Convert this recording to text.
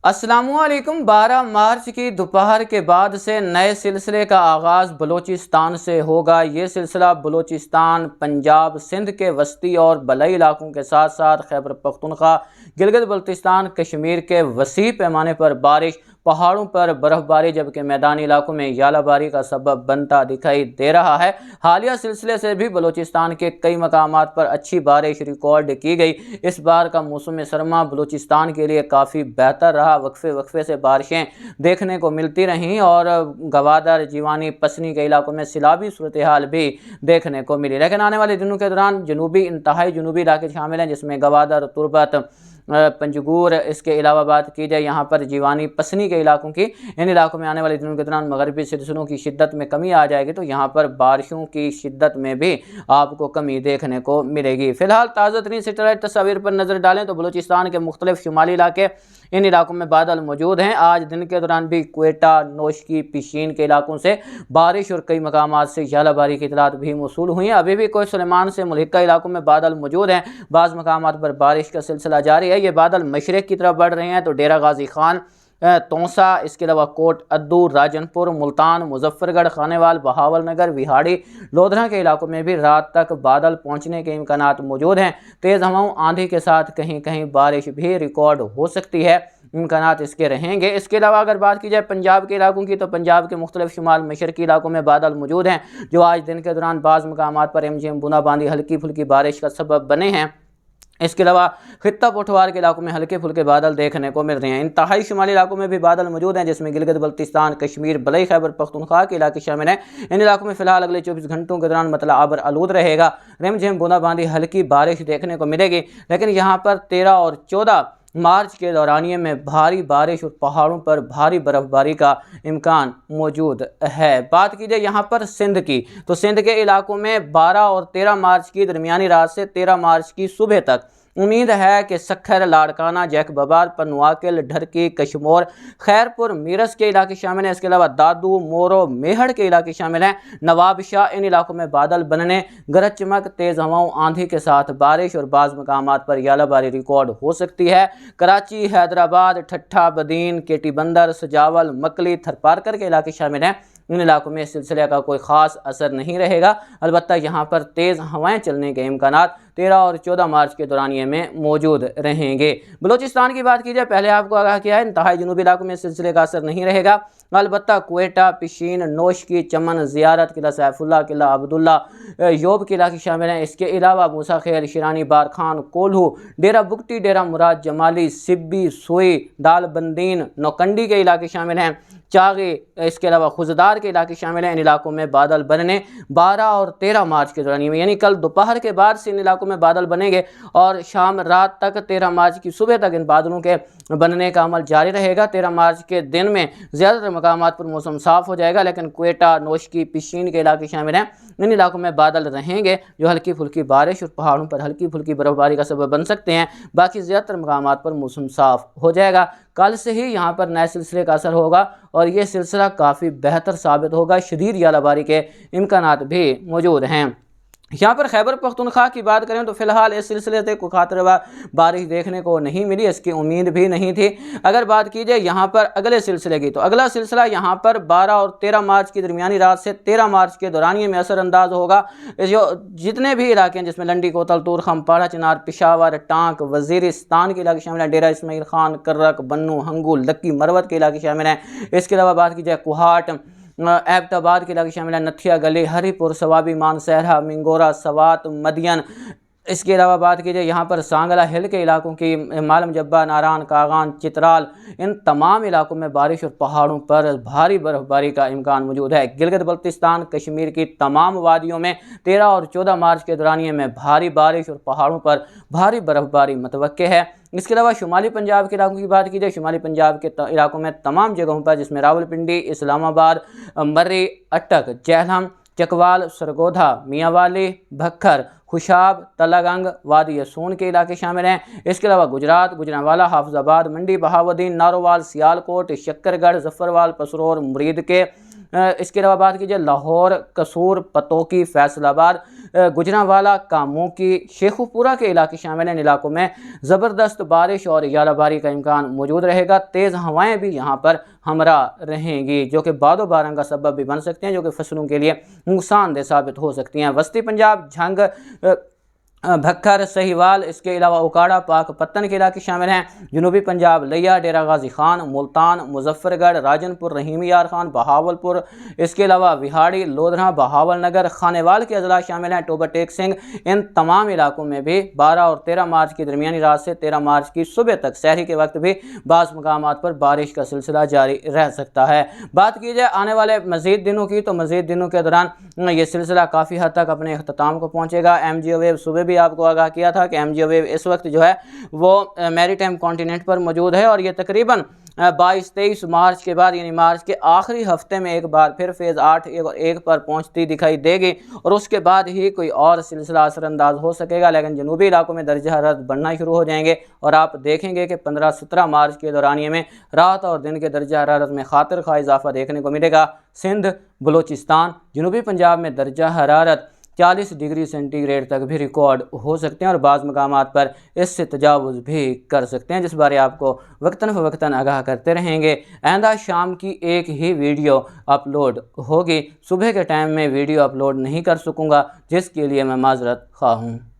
अस्सलामुअलैकुम। 12 मार्च की दोपहर के बाद से नए सिलसिले का आगाज़ बलूचिस्तान से होगा। ये सिलसिला बलूचिस्तान, पंजाब, सिंध के वस्ती और बलई इलाकों के साथ साथ खैबर पख्तूनख्वा, गिलगित बल्तिस्तान, कश्मीर के वसी पैमाने पर बारिश, पहाड़ों पर बर्फबारी जबकि मैदानी इलाकों में यालाबारी का सबब बनता दिखाई दे रहा है। हालिया सिलसिले से भी बलूचिस्तान के कई मकामात पर अच्छी बारिश रिकॉर्ड की गई। इस बार का मौसम सरमा बलूचिस्तान के लिए काफ़ी बेहतर रहा। वक्फे वक्फे से बारिशें देखने को मिलती रहीं और गवादर, जीवानी, पसनी के इलाकों में सिलाबी सूरत हाल भी देखने को मिली। लेकिन आने वाले दिनों के दौरान जनूबी, इंतहाई जनूबी इलाके शामिल हैं जिसमें गवादर, तुरबत, पंजगूर, इसके अलावा बात की जाए यहाँ पर जीवानी, पसनी के इलाकों की, इन इलाकों में आने वाले दिनों के दौरान मगरबी सिलसिलों की शिद्दत में कमी आ जाएगी तो यहाँ पर बारिशों की शिद्दत में भी आपको कमी देखने को मिलेगी। फिलहाल ताज़ा तरीन सेटेलाइट तस्वीर पर नज़र डालें तो बलूचिस्तान के मुख्तलिफ शुमाली इलाके, इन इलाकों में बादल मौजूद हैं। आज दिन के दौरान भी क्वेटा, नोशकी, पिशीन के इलाकों से बारिश और कई मकामात से यालाबारी की इतलात भी मौसूल हुई हैं। अभी भी कोई सुलेमान से मुल्हिका इलाकों में बादल मौजूद हैं। बाज़ मकामात पर बारिश का सिलसिला जारी है। ये बादल मशरक़ की तरफ बढ़ रहे हैं तो डेरा गाजी खान, तोसा, इसके अलावा कोट अद्दू, राजनपुर, मुल्तान, मुजफ्फरगढ़, खानेवाल, बहावल नगर, विहाड़ी, लोधरा के इलाकों में भी रात तक बादल पहुंचने के इम्कानात मौजूद हैं। तेज़ हवाओं, आंधी के साथ कहीं कहीं बारिश भी रिकॉर्ड हो सकती है, इम्कानात इसके रहेंगे। इसके अलावा अगर बात की जाए पंजाब के इलाकों की तो पंजाब के मुख्तलिफ शुमाल मशरक़ी इलाकों में बादल मौजूद हैं जो आज दिन के दौरान बाज़ मकामात पर MGM बूंदाबांदी, हल्की फुल्की बारिश का सबब बने हैं। इसके अलावा खित्ता पोठवार के इलाकों में हल्के फुल्के बादल देखने को मिल रहे हैं। इंतहाई शुमाली इलाकों में भी बादल मौजूद हैं जिसमें गिलगित बल्तिस्तान, कश्मीर, बलई, खैबर पख्तूनख्वा के इलाके शामिल हैं। इन इलाकों में फिलहाल अगले 24 घंटों के दौरान मतलब आबर आलूद रहेगा। रिमझिम बूंदाबांदी, हल्की बारिश देखने को मिलेगी। लेकिन यहाँ पर 13 और 14 मार्च के दौरानिए में भारी बारिश और पहाड़ों पर भारी बर्फबारी का इम्कान मौजूद है। बात की जाए यहाँ पर सिंध की तो सिंध के इलाकों में 12 और 13 मार्च की दरमियानी रात से 13 मार्च की सुबह तक उम्मीद है कि सखर, लाड़काना, जैकबाबाद, पनवाकिल, ढरकी, कशमोर, खैरपुर, मीरस के इलाके शामिल हैं। इसके अलावा दादू, मोरो, मेहड़ के इलाके शामिल हैं। नवाबशाह, इन इलाकों में बादल बनने, गरज चमक, तेज़ हवाओं, आंधी के साथ बारिश और बाज़ मकामात पर यालाबारी रिकॉर्ड हो सकती है। कराची, हैदराबाद, ठट्ठा, बदीन, केटी बंदर, सजावल, मकली, थरपारकर के इलाके शामिल हैं। इन इलाकों में इस सिलसिले का कोई ख़ास असर नहीं रहेगा। अलबत्ता यहाँ पर तेज़ हवाएं चलने के इम्कानात 13 और 14 मार्च के दौरानिए में मौजूद रहेंगे। बलूचिस्तान की बात की जाए, पहले आपको आगाह किया है इंतहाई जनूबी इलाकों में इस सिलसिले का असर नहीं रहेगा। अलबत्ता क्वेटा, पिशीन, नोशकी, चमन, ज़ियारत, किला सैफुल्ला, किला अब्दुल्ला, योब के इलाके शामिल हैं। इसके अलावा मूसा खेल, शिरानी, बारखान, कोल्हू, डेरा बुगटी, डेरा मुराद, जमाली, सिब्बी, सोई, दालबंदीन, नौकंडी के इलाके शामिल हैं। चागे, इसके अलावा खुजदार के इलाके शामिल हैं। इन इलाकों में बादल बनने 12 और 13 मार्च के दौरान यानी कल दोपहर के बाद से इन इलाकों में बादल बनेंगे और शाम रात तक 13 मार्च की सुबह तक इन बादलों के बनने का अमल जारी रहेगा। 13 मार्च के दिन में ज़्यादातर मकामात पर मौसम साफ़ हो जाएगा लेकिन क्वेटा, नोशकी, पिशीन के इलाके शामिल हैं। इन इलाकों में बादल रहेंगे जो हल्की फुल्की बारिश और पहाड़ों पर हल्की फुल्की बर्फबारी का सबब बन सकते हैं। बाकी ज़्यादातर मकामात पर मौसम साफ़ हो जाएगा। कल से ही यहाँ पर नए सिलसिले का असर होगा और ये सिलसिला काफ़ी बेहतर साबित होगा। शदीद यालाबारी के इम्कानात भी मौजूद हैं। यहाँ पर खैबर पख्तूनख्वा की बात करें तो फिलहाल इस सिलसिले से कोई खातरवा बारिश देखने को नहीं मिली, इसकी उम्मीद भी नहीं थी। अगर बात की जाए यहाँ पर अगले सिलसिले की तो अगला सिलसिला यहाँ पर 12 और 13 मार्च की दरमियानी रात से 13 मार्च के दौरानिए में असरअंदाज होगा। जो जितने भी इलाके हैं जिसमें लंडी, कोतल, तूरखम, पाड़ा, चिनार, पिशावर, टांक, वजीरिस्तान के इलाके शामिल हैं। डेरा इस्माइल खान, कर्रक, बन्नू, हंगू, लक्की, मरवत के इलाके शामिल हैं। इसके अलावा बात की जाए कुहाट, एबटाबाद के इलाके शामिल है। नथिया गली, हरीपुर, सवाबी, मानसहरा, मिंगोरा, सवात, मदियन। इसके अलावा बात की जाए यहाँ पर सांगला हिल के इलाकों की, मालम जब्बा, नारान, कागान, चित्राल, इन तमाम इलाकों में बारिश और पहाड़ों पर भारी बर्फबारी का इम्कान मौजूद है। गिलगित बल्तिस्तान, कश्मीर की तमाम वादियों में 13 और 14 मार्च के दौरानिए में भारी बारिश और पहाड़ों पर भारी बर्फबारी मुतवक्के है। इसके अलावा शुमाली पंजाब के इलाकों की बात की जाए, शुमाली पंजाब के इलाकों में तमाम जगहों पर जिसमें रावलपिंडी, इस्लामाबाद, मर्री, अटक, जहलम, चकवाल, सरगोधा, मियांवाली, भक्खर, खुशाब, तलागंग, वादी यसून के इलाके शामिल हैं। इसके अलावा गुजरात, गुजरांवाला, हाफजाबाद, मंडी, बहावुद्दीन, नारोवाल, सियालकोट, शक्करगढ़, जफरवाल, पसरोर, मुरीद के, इसके अलावा बात कीजिए लाहौर, कसूर, पतोकी, फैसलाबाद, गुजरांवाला, कामोकी, शेखुपुरा के इलाके शामिल हैं। इन इलाकों में ज़बरदस्त बारिश और यालाबारी का इम्कान मौजूद रहेगा। तेज़ हवाएं भी यहाँ पर हमरा रहेंगी जो कि बादो बारंग का सबब भी बन सकती हैं, जो कि फसलों के लिए नुकसानदेह साबित हो सकती हैं। वस्ती पंजाब, झंग, भक्खर, सहीवाल, इसके अलावा उकाड़ा, पाकपत्तन के इलाके शामिल हैं। जनूबी पंजाब लिया, डेरा गाजी खान, मुल्तान, मुजफ्फरगढ़, राजनपुर, रहीम यार खान, बहावलपुर, इसके अलावा विहाड़ी, लोधरा, बहावल नगर, खानेवाल के अजला शामिल हैं। टोबर टेक सिंह, इन तमाम इलाकों में भी 12 और 13 मार्च की दरमियानी रात से 13 मार्च की सुबह तक सहरी के वक्त भी बाज़ मकामात पर बारिश का सिलसिला जारी रह सकता है। बात की जाए आने वाले मज़ीद दिनों की, तो मज़ीद दिनों के दौरान ये सिलसिला काफ़ी हद तक अपने अख्ताम को पहुँचेगा। MGO वेव सुबह भी आपको आगाह किया था कि MGO वेव इस वक्त जो है वो मैरीटाइम कॉन्टिनेंट पर मौजूद है और ये तकरीबन 22-23 मार्च के बाद यानी मार्च के आखिरी हफ्ते में एक बार फिर फेज़ 8 पर पहुंचती दिखाई देगी और उसके बाद ही कोई और सिलसिला असरअंदाज हो सकेगा। लेकिन जनूबी इलाकों में दर्जा हरारत बढ़ना शुरू हो जाएंगे और आप देखेंगे कि 15-17 मार्च के दौरानिए में रात और दिन के दर्जा हरारत में खातिर खा इजाफा देखने को मिलेगा। सिंध, बलूचिस्तान, जनूबी पंजाब में दर्जा हरारत 40 डिग्री सेंटीग्रेड तक भी रिकॉर्ड हो सकते हैं और बाज़ मकामात पर इससे तजावुज़ भी कर सकते हैं, जिस बारे आपको वक्तन फ़वक्तन आगाह करते रहेंगे। आइंदा शाम की एक ही वीडियो अपलोड होगी, सुबह के टाइम में वीडियो अपलोड नहीं कर सकूँगा, जिसके लिए मैं माज़रत ख़्वाह हूँ।